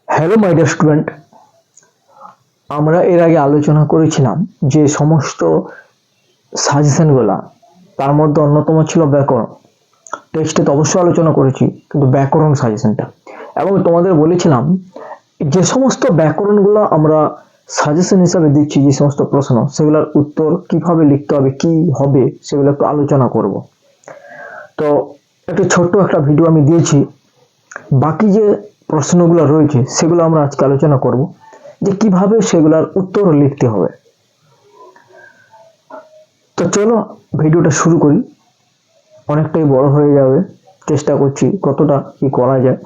Hello my dear student, আমরা এর আগে আলোচনা করেছিলাম যে সমস্ত সাজেশনগুলো, তার মধ্যে অন্যতম ছিল ব্যাকরণ। টেক্সটে তো অবশ্যই আলোচনা করেছি, কিন্তু ব্যাকরণ সাজেশনটা, এবং তোমাদের বলেছিলাম যে সমস্ত ব্যাকরণগুলো আমরা সাজেশন হিসাবে দিচ্ছি, যে সমস্ত প্রশ্ন, সেগুলোর উত্তর কিভাবে লিখতে হবে, কি হবে, সেগুলো একটু আলোচনা করব। তো একটু ছোট্ট একটা ভিডিও আমি দিয়েছি। বাকি যে প্রশ্নগুলো রয়েছে সেগুলো আমরা আজকে আলোচনা করব, যে কিভাবে সেগুলোর উত্তর লিখতে হবে। তো চলো ভিডিওটা শুরু করি। অনেকটাই বড় হয়ে যাবে, চেষ্টা করছি কতটা কি করা যায়।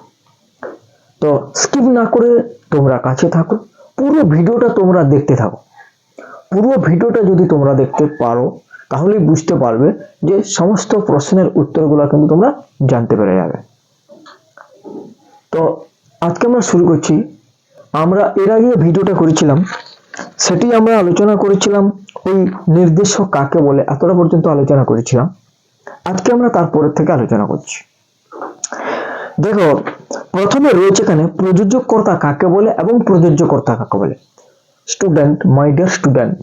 তো স্কিপ না করে তোমরা কাছে থাকো, পুরো ভিডিওটা তোমরা দেখতে থাকো। পুরো ভিডিওটা যদি তোমরা দেখতে পারো তাহলেই বুঝতে পারবে যে সমস্ত প্রশ্নের উত্তরগুলো কিন্তু তোমরা জানতে পেরে যাবে। তো আজকে আমরা শুরু করছি। আমরা এর আগে ভিডিওটা করেছিলাম, সেটি আমরা আলোচনা করেছিলাম ওই নির্দেশক কাকে বলে, এতটা পর্যন্ত আলোচনা করেছিলাম। আজকে আমরা তারপরের থেকে আলোচনা করছি। দেখো, প্রথমে রয়েছে এখানে প্রযোজককর্তা কাকে বলে এবং প্রযোজ্যকর্তা কাকে বলে। স্টুডেন্ট, মাই ডিয়ার স্টুডেন্ট,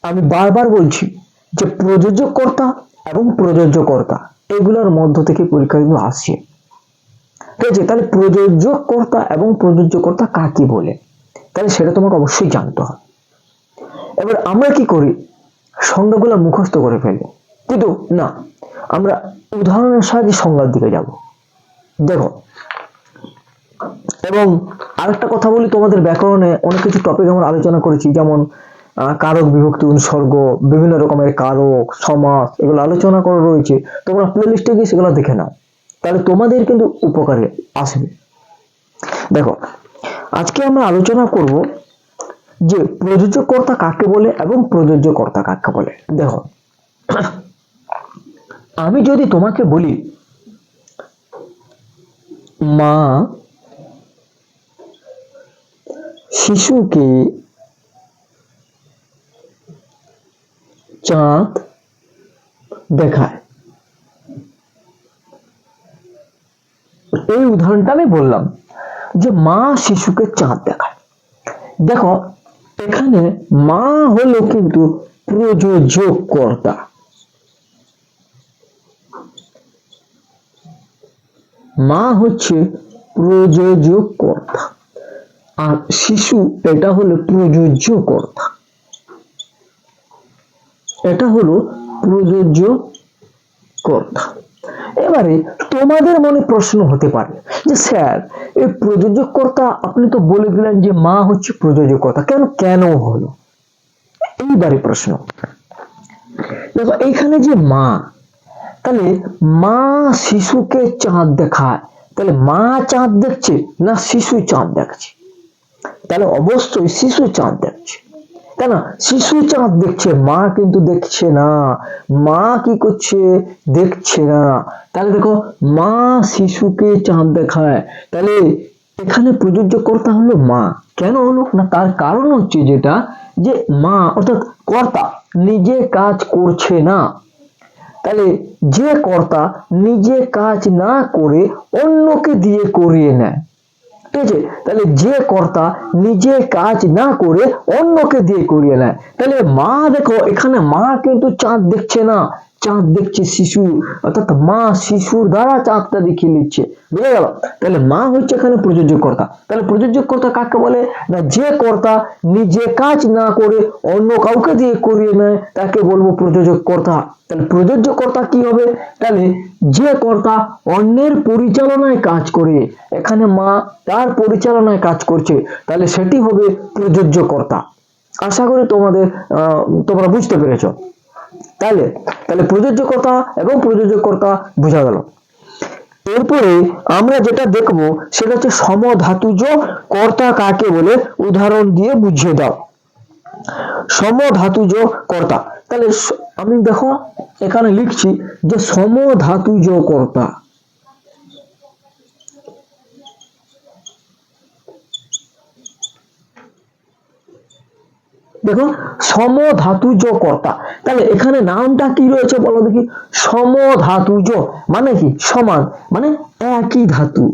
আমি বারবার বলছি যে প্রযোজককর্তা এবং প্রযোজ্যকর্তা এগুলোর মধ্য থেকে পরীক্ষা কিন্তু আসছে। ঠিক আছে, তাহলে প্রযোজককর্তা এবং প্রযোজ্যকর্তা কাকে বলে, তাহলে সেটা তোমাকে অবশ্যই জানতে হবে। এবার আমরা কি করি, সংজ্ঞাগুলো মুখস্থ করে ফেলি, কিন্তু না, আমরা উদাহরণের সাহায্যে সংজ্ঞার দিকে যাব। দেখো, এবং আরেকটা কথা বলি, তোমাদের ব্যাকরণে অনেক কিছু টপিক আমরা আলোচনা করেছি, যেমন কারক, বিভক্তি, অনুসর্গ, বিভিন্ন রকমের কারক, সমাস, এগুলো আলোচনা করা রয়েছে। তোমরা প্লে লিস্টে গিয়ে সেগুলো দেখে নাও, তাহলে তোমাদের কিন্তু উপকারে আসবে। দেখো, আজকে আমরা আলোচনা করব যে প্রযোজককর্তা কাকে বলে এবং প্রযোজ্যকর্তা কাকে বলে। দেখো, আমি যদি তোমাকে বলি মা শিশুকে চাঁদ দেখায়, এই উদাহরণটা আমি বললাম যে মা শিশুকে চাঁদ দেখায়। দেখো, এখানে মা হলো কিন্তু প্রযোজককর্তা, মা হচ্ছে প্রযোজককর্তা, আর শিশু এটা হলো প্রযোজ্যকর্তা, এটা হলো প্রযোজ্যকর্তা। এবারে তোমাদের মনে প্রশ্ন হতে পারে যে স্যার, এই প্রযোজককর্তা আপনি তো বলে দিলেন যে মা হচ্ছে প্রযোজককর্তা, কেন হলো? এইবারে প্রশ্ন, দেখো এইখানে যে মা, তাহলে মা শিশুকে চাঁদ দেখায়, তাহলে মা চাঁদ দেখছে না শিশু চাঁদ দেখছে? তাহলে অবশ্যই শিশু চাঁদ দেখছে। কেন? শিশু চাঁদ দেখছে, মা কিন্তু দেখছে না। মা কি করছে? দেখছে না। তাহলে দেখো, মা শিশুকে চাঁদ দেখায়, তাহলে এখানে প্রযোজ্যকর্তা হলো মা। কেন হলো না? তার কারণ হচ্ছে যেটা, যে মা অর্থাৎ কর্তা নিজে কাজ করছে না। তাহলে যে কর্তা নিজে কাজ না করে অন্যকে দিয়ে করিয়ে নেয়, ঠিক আছে, তাহলে যে কর্তা নিজে কাজ না করে অন্যকে দিয়ে করিয়ে নেয়, তাহলে মা, দেখো এখানে মা কিন্তু চাঁদ দেখছে না, চাঁদ দেখছে শিশু, অর্থাৎ মা শিশুর দ্বারা চাঁদটা দেখিয়ে নিচ্ছে। বুঝে গেল? তাহলে মা হচ্ছে এখানে প্রযোজককর্তা। তাহলে প্রযোজককর্তা কাকে বলে না? যে কর্তা নিজে কাজ না করে অন্য কাউকে দিয়ে করিয়ে নেয় তাকে বলবো প্রযোজককর্তা। তাহলে প্রযোজ্যকর্তা কি হবে? তাহলে যে কর্তা অন্যের পরিচালনায় কাজ করে, এখানে মা তার পরিচালনায় কাজ করছে, তাহলে সেটি হবে প্রযোজ্যকর্তা। আশা করি তোমরা বুঝতে পেরেছো। তাহলে প্রযোজ্যকর্তা এবং প্রযোজককর্তা বোঝা গেল। এরপরে আমরা যেটা দেখব সেটা হচ্ছে সমধাতুজ কর্তা কাকে বলে, উদাহরণ দিয়ে বুঝিয়ে দাও। সমধাতুজ কর্তা, তাহলে আমি দেখো এখানে লিখছি যে সমধাতুজ কর্তা। দেখো, সমধাতুজ কর্তা, তাহলে এখানে নামটা কি রয়েছে বলো দেখি? সমধাতুজ মানে কি? সমান, মানে একই ধাতু।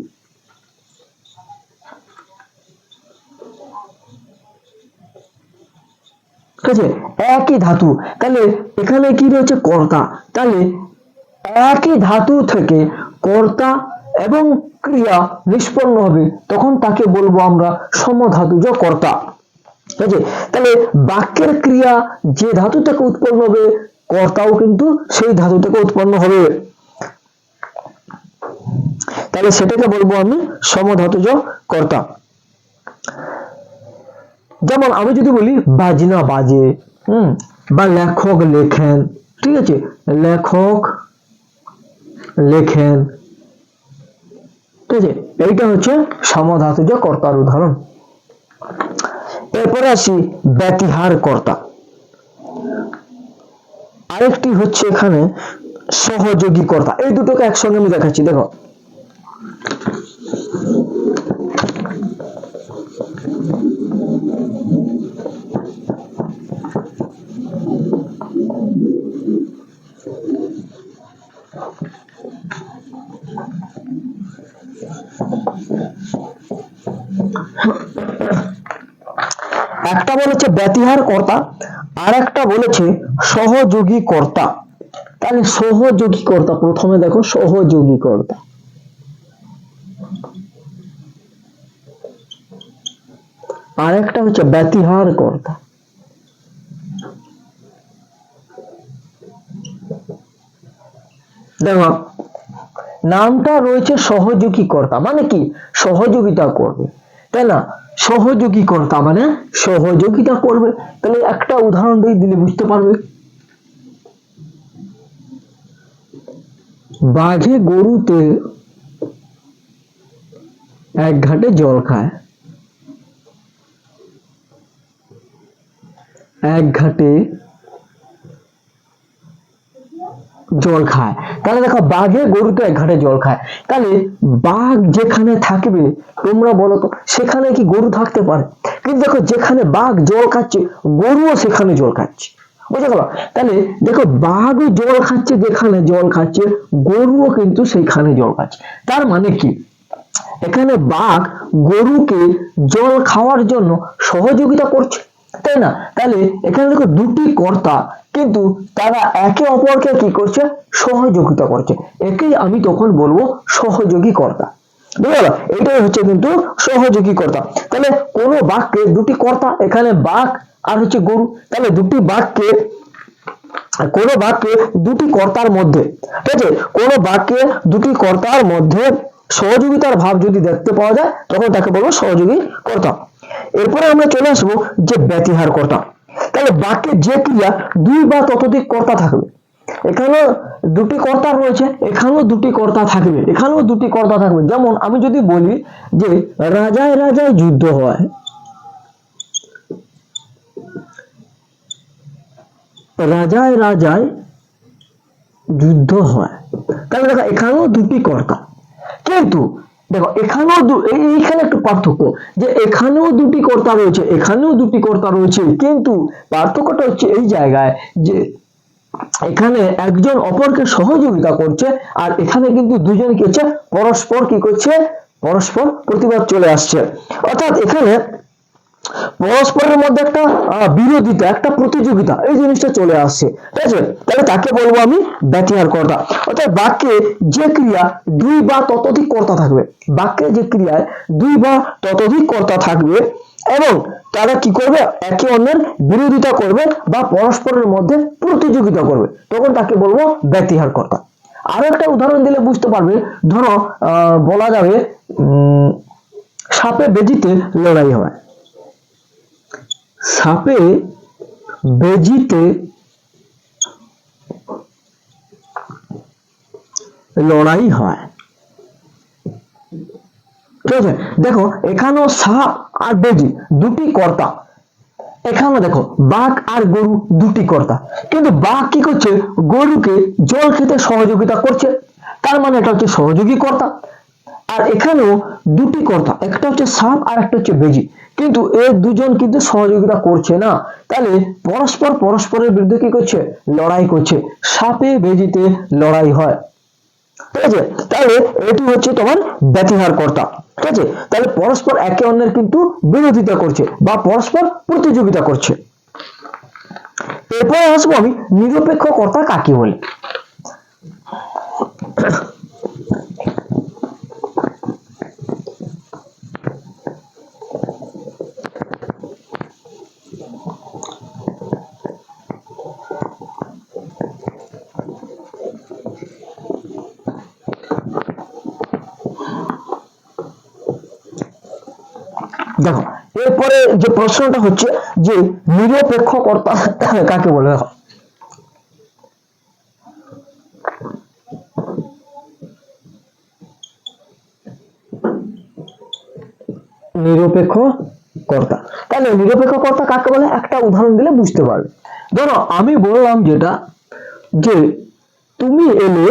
ঠিক আছে, একই ধাতু, তাহলে এখানে কি রয়েছে কর্তা, তাহলে একই ধাতু থেকে কর্তা এবং ক্রিয়া নিষ্পন্ন হবে, তখন তাকে বলবো আমরা সমধাতুজ কর্তা। ঠিক আছে, তাহলে বাক্যের ক্রিয়া যে ধাতু থেকে উৎপন্ন হবে, কর্তাও কিন্তু সেই ধাতু থেকে উৎপন্ন হবে, তাহলে সেটাকে বলবো আমি সমধাতুজ কর্তা। যেমন আমি যদি বলি বাজনা বাজে, বা লেখক লেখেন, ঠিক আছে, লেখক লেখেন, ঠিক আছে, এইটা হচ্ছে সমধাতুজ কর্তার উদাহরণ। এরপরে আসি ব্যতিহার কর্তা। আরেকটি হচ্ছে এখানে সহযোগী কর্তা। এই দুটোকে একসঙ্গে আমি দেখাচ্ছি, দেখো। একটা বলেছে ব্যতিহার কর্তা, আর একটা বলেছে সহযোগী কর্তা। তাহলে সহযোগী কর্তা, প্রথমে দেখো সহযোগী কর্তা, আর একটা হচ্ছে ব্যতিহার কর্তা। দেখো নামটা রয়েছে সহযোগী কর্তা, মানে কি সহযোগিতা করবে, তাই না, সহযোগী কর্তা মানে সহযোগিতা করবে। তাহলে একটা উদাহরণ দিয়ে দিলে বুঝতে পারবে। বাঘে গরুতে এক ঘাটে জল খায়, এক ঘাটে জল খায়। তাহলে দেখো বাঘে গরুতে এক ঘাটে জল খায়, তাহলে বাঘ যেখানে থাকবে তোমরা বলো তো সেখানে কি গরু থাকতে পারে? কিন্তু দেখো যেখানে বাঘ জল খাচ্ছে গরুও সেখানে জল খাচ্ছে, বুঝে গেল? তাহলে দেখো বাঘও জল খাচ্ছে, যেখানে জল খাচ্ছে গরুও কিন্তু সেখানে জল খাচ্ছে। তার মানে কি এখানে বাঘ গরুকে জল খাওয়ার জন্য সহযোগিতা করছে, তাই না? তাহলে এখানে দেখো দুটি কর্তা, কিন্তু তারা একে অপরকে কি করছে, সহযোগিতা করছে, একেই আমি তখন বলবো সহযোগী কর্তা। বুঝতে পারলো? এইটাই হচ্ছে কিন্তু সহযোগী কর্তা। তাহলে কোন বাক্যে দুটি কর্তা, এখানে বাঘ আর হচ্ছে গরু, তাহলে দুটি বাক্যে কোন বাক্যে দুটি কর্তার মধ্যে, ঠিক আছে, কোন বাক্যে দুটি কর্তার মধ্যে সহযোগিতার ভাব যদি দেখতে পাওয়া যায় তখন তাকে বলবো সহযোগী কর্তা। এরপরে আমরা চলে আসবো যে ব্যতিহার কর্তা। তাহলে বাক্যে যে ক্রিয়া দুই বা ততোধিক কর্তা থাকবে, এখানেও দুটি কর্তা রয়েছে, এখানেও দুটি কর্তা থাকবে, এখানেও দুটি কর্তা থাকবে। যেমন আমি যদি বলি যে রাজায় রাজায় যুদ্ধ হয়, রাজায় রাজায় যুদ্ধ হয়, তাহলে দেখো এখানেও দুটি কর্তা, কিন্তু দেখো এখানেও এইখানে একটু পার্থক্য, যে এখানেও দুটি কর্তা রয়েছে, এখানেও দুটি কর্তা রয়েছে, কিন্তু পার্থক্যটা হচ্ছে এই জায়গায় যে এখানে একজন অপরকে সহযোগিতা করছে, আর এখানে কিন্তু দুজন কি হচ্ছে, পরস্পর কি করছে, পরস্পর প্রতিবাদ চলে আসছে। অর্থাৎ এখানে পরস্পরের মধ্যে একটা বিরোধিতা, একটা প্রতিযোগিতা, এই জিনিসটা চলে আসছে, ঠিক আছে? তাহলে তাকে বলবো আমি ব্যতিহার কর্তা। অর্থাৎ বাক্যে যে ক্রিয়া দুই বা ততোধিক কর্তা থাকবে, বাক্যে যে ক্রিয়ায় দুই বা ততোধিক কর্তা থাকবে এবং তারা কি করবে, একে অন্যের বিরোধিতা করবে বা পরস্পরের মধ্যে প্রতিযোগিতা করবে, তখন তাকে বলবো ব্যতিহার কর্তা। আরো একটা উদাহরণ দিলে বুঝতে পারবে। ধরো বলা যাবে সাপে বেজিতে লড়াই হয়, সাপে বেজিতে লড়াই হয়, ঠিক আছে? দেখো এখানেও সাপ আর বেজি দুটি কর্তা, এখানে দেখো বাঘ আর গরু দুটি কর্তা, কিন্তু বাঘ কি করছে, গরুকে জল খেতে সহযোগিতা করছে, তার মানে এটা হচ্ছে সহযোগী কর্তা। আর এখানেও দুটি কর্তা, একটা হচ্ছে সাপ আর একটা হচ্ছে বেজি, কিন্তু এই দুজন কিন্তু সহযোগিতা করছে না, তাহলে পরস্পর পরস্পরের বিরুদ্ধে কি করছে, লড়াই করছে, সাপে বেজিতে লড়াই হয়, ঠিক আছে? তাহলে এটি হচ্ছে তোমার ব্যতিহার কর্তা, ঠিক আছে? তাহলে পরস্পর একে অন্যের কিন্তু বিরোধিতা করছে বা পরস্পর প্রতিযোগিতা করছে। এরপরে আসবো আমি নিরপেক্ষ কর্তা কাকে বলে। দেখো এরপরে যে প্রশ্নটা হচ্ছে যে নিরপেক্ষ কর্তা কাকে বলে। দেখো নিরপেক্ষ কর্তা, তাহলে নিরপেক্ষ কর্তা কাকে বলে একটা উদাহরণ দিলে বুঝতে পারবে। ধরো আমি বললাম যেটা যে তুমি এলে,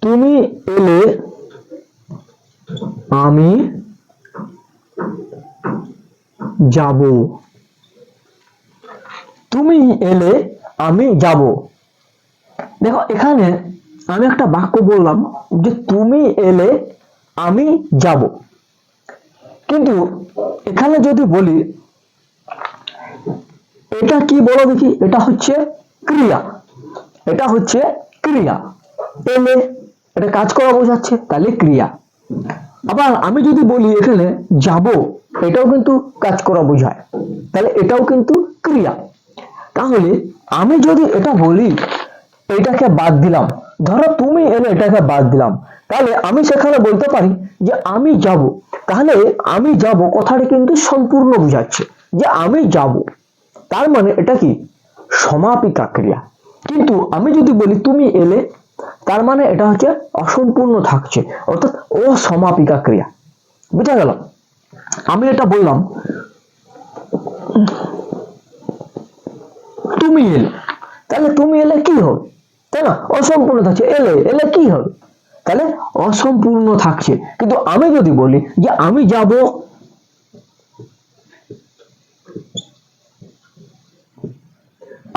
তুমি এলে আমি যাব, তুমি এলে আমি যাব। দেখো এখানে আমি একটা বাক্য বললাম যে তুমি এলে আমি যাব, কিন্তু এখানে যদি বলি এটা কি বলো দেখি, এটা হচ্ছে ক্রিয়া, এটা হচ্ছে ক্রিয়া, এলে এটা কাজ করা বোঝাচ্ছে, তাহলে ক্রিয়া। আবার আমি যদি বলি এখানে যাব, এটাও কিন্তু কাজ করা বোঝায়, তাহলে এটাও কিন্তু ক্রিয়া। তাহলে আমি যদি এটা বলি এটাকে বাদ দিলাম, ধরো তুমি এলে এটাকে বাদ দিলাম, তাহলে আমি সেখানে বলতে পারি যে আমি যাব, তাহলে আমি যাব কথাটা কিন্তু সম্পূর্ণ বোঝাচ্ছে যে আমি যাব, তার মানে এটা কি সমাপিকা ক্রিয়া। কিন্তু আমি যদি বলি তুমি এলে, তার মানে এটা হচ্ছে অসম্পূর্ণ থাকছে, অর্থাৎ অসমাপিকা ক্রিয়া। বুঝা গেল? আমি এটা বললাম তুমি এলে, তাহলে তুমি এলে কি হবে, তাই না, অসম্পূর্ণ থাকছে, এলে এলে কি হবে, তাহলে অসম্পূর্ণ থাকছে। কিন্তু আমি যদি বলি যে আমি যাব,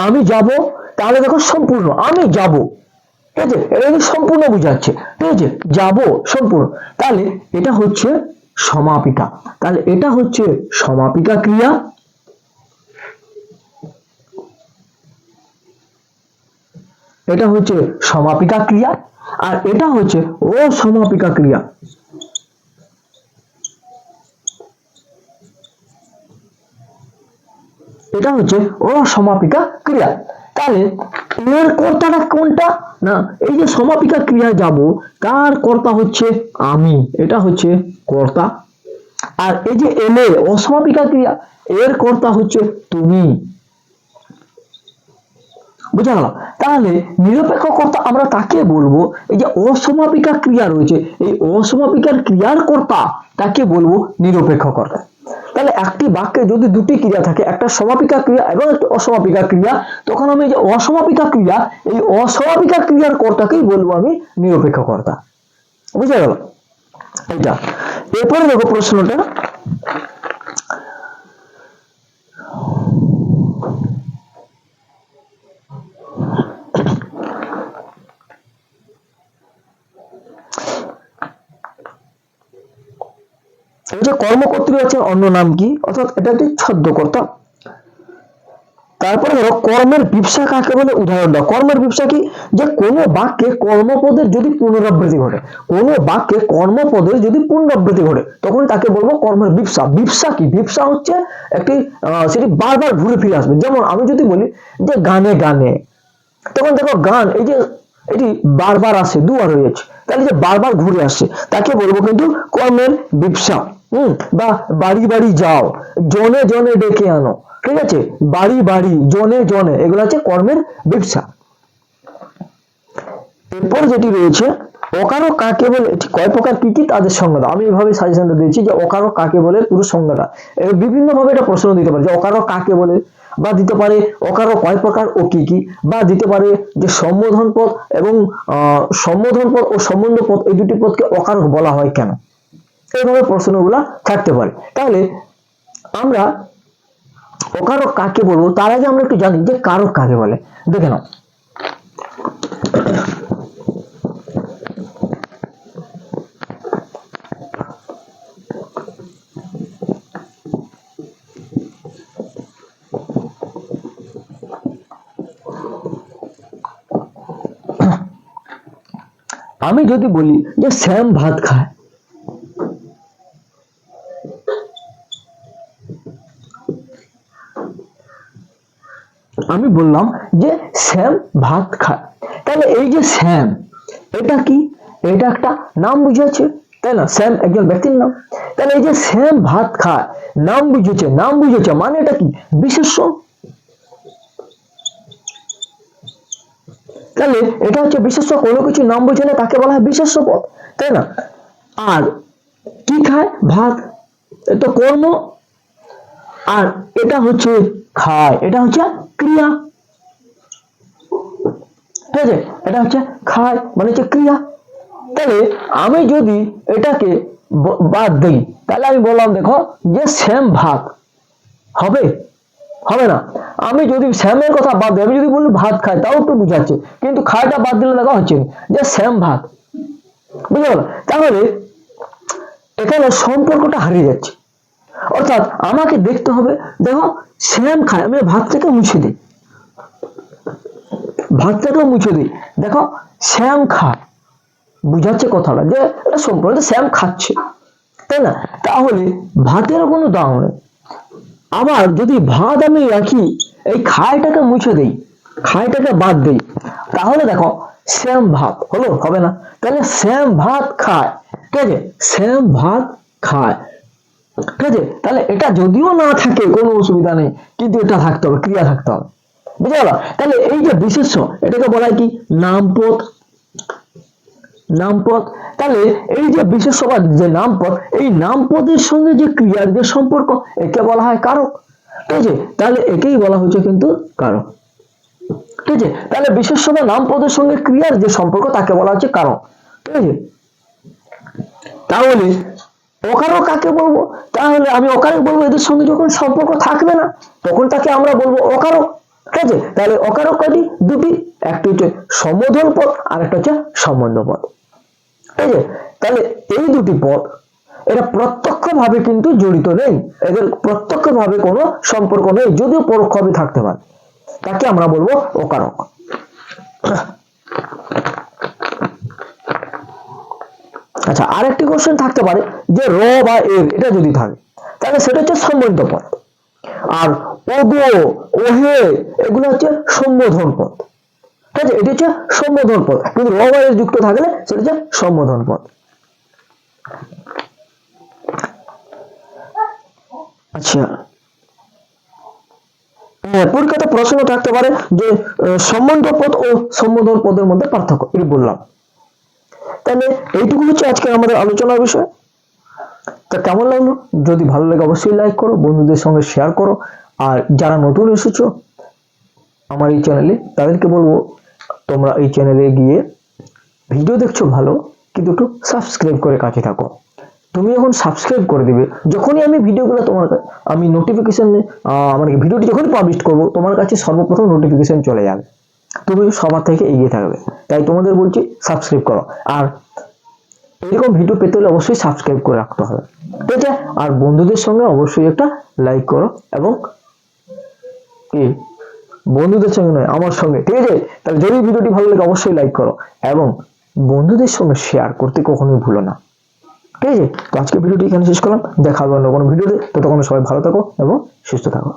আমি যাব, তাহলে দেখো সম্পূর্ণ আমি যাব, ঠিক আছে, এটা কিন্তু সম্পূর্ণ বুঝাচ্ছে, ঠিক আছে, যাব সম্পূর্ণ, তাহলে এটা হচ্ছে সমাপিকা, তাহলে এটা হচ্ছে সমাপিকা ক্রিয়া। এটা হচ্ছে সমাপিকা ক্রিয়া, আর এটা হচ্ছে অসমাপিকা ক্রিয়া। এটা হচ্ছে অসমাপিকা ক্রিয়া। তাহলে এর কর্তাটা কোনটা, না এই যে সমাপিকা ক্রিয়া যাব, তার কর্তা হচ্ছে আমি, এটা হচ্ছে কর্তা। আর এই যে এলে অসমাপিকা ক্রিয়া, এর কর্তা হচ্ছে তুমি। বুঝা গেল? তাহলে নিরপেক্ষ কর্তা আমরা তাকে বলবো, এই যে অসমাপিকা ক্রিয়া রয়েছে, এই অসমাপিকার ক্রিয়ার কর্তা তাকে বলবো নিরপেক্ষ কর্তা। তাহলে একটি বাক্যে যদি দুটি ক্রিয়া থাকে, একটা সমাপিকা ক্রিয়া এবং একটা অসমাপিকা ক্রিয়া, তখন আমি যে অসমাপিকা ক্রিয়া, এই অসমাপিকা ক্রিয়ার কর্তাকেই বলবো আমি নিরপেক্ষ কর্তা। বুঝা গেল এটা? এরপরে দেখো প্রশ্নটা, যে কর্মকর্তৃবাচের অন্য নাম কি, অর্থাৎ এটা একটি ছদ্মকর্তা। তারপরে ধরো কর্মের বিপসা কাকে বলে, উদাহরণ দাও। কর্মের বিপসা কি, যে কোনো বাক্যে কর্মপদের যদি পুনরাবৃত্তি ঘটে, কোনো বাক্যে কর্মপদের যদি পুনরাবৃত্তি ঘটে, তখন তাকে বলবো কর্মের বিপসা। বিপসা কি, বিপসা হচ্ছে একটি সেটি বারবার ঘুরে ফিরে আসবে। যেমন আমি যদি বলি যে গানে গানে, তখন দেখো গান এই যে এটি বারবার আসে, দুবার হয়ে যাচ্ছে, তাহলে যে বারবার ঘুরে আসছে, তাকে বলবো কিন্তু কর্মের বিপসা। বা বাড়ি বাড়ি যাও, জনে জনে ডেকে আনো, ঠিক আছে, বাড়ি বাড়ি জনে জনে, এগুলো হচ্ছে কর্মের বিপসা। এরপর যেটি রয়েছে অকারক কাকে বলে, কয় প্রকার কি কি তাদের সংজ্ঞা দাও। আমি এইভাবে সাজেশনটা দিয়েছি যে অকারক কাকে বলে পুরো সংজ্ঞাটা, বিভিন্ন ভাবে এটা প্রশ্ন দিতে পারে যে অকারক কাকে বলে, বা দিতে পারে অকারক কয় প্রকার ও কি কি, বা দিতে পারে যে সম্বোধন পদ এবং সম্বোধন পদ ও সম্বন্ধ পদ, এই দুটি পদকে অকারক বলা হয় কেন, এইভাবে প্রশ্নগুলা থাকতে পারে। তাহলে আমরা অকারক কাকে বলবো, তার আগে আমরা একটু জানি যে কারক কাকে বলে। দেখে নাও, আমি যদি বলি যে শ্যাম ভাত খায়, আমি বললাম যে শ্যাম ভাত খায়, তাহলে এই যে শ্যাম, এটা কি? এটা একটা নাম বুঝাচ্ছে, তাই না? শ্যাম একজন ব্যক্তির নাম। তাহলে এই যে শ্যাম ভাত খায়, নাম বুঝেছে, নাম বুঝেছে মানে এটা কি? বিশেষ্য। তাহলে এটা হচ্ছে বিশেষ্য। কোনো কিছু নাম বুঝালে তাকে বলা হয় বিশেষ্য পদ, তাই না? আর কি খায়? ভাত, তো কর্ম। আর এটা হচ্ছে খায়, এটা হচ্ছে ক্রিয়া, ঠিক আছে? এটা হচ্ছে খায় মানে হচ্ছে ক্রিয়া। তাহলে আমি যদি এটাকে বাদ দিই, তাহলে আমি বললাম দেখো যে শ্যাম ভাত, হবে? হবে না। আমি যদি শ্যামের কথা বাদ দিই, আমি যদি বলি ভাত খায়, তাও একটু বুঝাচ্ছে, কিন্তু খায়টা বাদ দিলে দেখা হচ্ছে যে শ্যাম ভাত, বুঝতে পারলো? তাহলে এখানে সম্পর্কটা হারিয়ে যাচ্ছে। অর্থাৎ আমাকে দেখতে হবে, দেখো শ্যাম খায়, আমি ভাতটাকে মুছে দিই, ভাতটাকেও মুছে দিই, দেখো শ্যাম খায়, বুঝাচ্ছে কথাটা যে এটা সম্পূর্ণ শ্যাম খাচ্ছে, তাই না? তাহলে ভাতের কোনো দাম নেই। আবার যদি ভাত আমি রাখি, এই খায়টাকে মুছে দেই, খায়টাকে বাদ দেই, তাহলে দেখো শ্যাম ভাত হলো, হবে না? তাহলে শ্যাম ভাত খায়, ঠিক আছে? শ্যাম ভাত খায়, ঠিক আছে? তাহলে এটা যদিও না থাকে কোনো অসুবিধা নেই, কিন্তু এটা থাকতে হবে, ক্রিয়া থাকতে হবে, বুঝতে পারলো? তাহলে এই যে বিশেষ্য, এটাকে বলা হয় কি? নামপদ। নামপদ। তাহলে এই যে বিশেষ্য বা যে নামপদ, এই নামপদের সঙ্গে যে ক্রিয়ার যে সম্পর্ক, একে বলা হয় কারক, ঠিক আছে? তাহলে একেই বলা হচ্ছে কিন্তু কারক, ঠিক আছে? তাহলে বিশেষ্য বা নামপদের সঙ্গে ক্রিয়ার যে সম্পর্ক, তাকে বলা হচ্ছে কারক, ঠিক আছে? তাহলে অকারক কাকে বলবো? তাহলে আমি অকারক বলবো এদের সঙ্গে যখন সম্পর্ক থাকবে না, তখন তাকে আমরা বলবো অকারক, ঠিক আছে? তাহলে অকারক কয়টি? দুটি, একটি হচ্ছে সম্বোধন পদ আর একটা হচ্ছে সম্বন্ধ পদ, ঠিক আছে? তাহলে এই দুটি পদ এরা প্রত্যক্ষভাবে কিন্তু জড়িত নেই, এদের প্রত্যক্ষভাবে কোনো সম্পর্ক নেই, যদিও পরোক্ষভাবে থাকতে পারে, তাকে আমরা বলবো অকারক। আচ্ছা, আরেকটি কোশ্চেন থাকতে পারে যে র বা এর, এটা যদি থাকে তাহলে সেটা হচ্ছে সম্বন্ধ পদ, আর ওগো ওহে এগুলো হচ্ছে সম্বোধন পদ, ঠিক আছে? এটি হচ্ছে সম্বোধন পদ, কিন্তু র বা এর যুক্ত থাকলে সেটা হচ্ছে সম্বোধন পদ। আচ্ছা, পরীক্ষাতে প্রশ্ন থাকতে পারে যে সম্বন্ধ পদ ও সম্বোধন পদের মধ্যে পার্থক্য, এটি বললাম। তাহলে এইটুকু হচ্ছে আজকে আমাদের আলোচনার বিষয়। তা কেমন লাগলো? যদি ভালো লাগে অবশ্যই লাইক করো, বন্ধুদের সঙ্গে শেয়ার করো, আর যারা নতুন এসেছো আমার এই চ্যানেলে, তাদেরকে বলবো তোমরা এই চ্যানেলে গিয়ে ভিডিও দেখছো ভালো, কিন্তু একটু সাবস্ক্রাইব করে কাছে থাকো। তুমি যখন সাবস্ক্রাইব করে দিবে, যখনই আমি ভিডিওগুলো তোমার আমি নোটিফিকেশন, মানে ভিডিওটি যখনই পাবলিশ করব, তোমার কাছে সর্বপ্রথম নোটিফিকেশন চলে যাবে, তুমি সবার থেকে এগিয়ে থাকবে। তাই তোমাদের বলছি সাবস্ক্রাইব করো, আর এরকম ভিডিও পেতে হলে অবশ্যই সাবস্ক্রাইব করে রাখতে হবে, ঠিক আছে? আর বন্ধুদের সঙ্গে অবশ্যই একটা লাইক করো, এবং কি বন্ধুদের সঙ্গে নয় আমার সঙ্গে, ঠিক আছে? তাহলে যদি ভিডিওটি ভালো লাগে অবশ্যই লাইক করো, এবং বন্ধুদের সঙ্গে শেয়ার করতে কখনোই ভুলো না, ঠিক আছে? তো আজকে ভিডিওটি এখানে শেষ করলাম, দেখা হবে অন্য কোনো ভিডিওতে। ততক্ষণ সবাই ভালো থাকো এবং সুস্থ থাকো।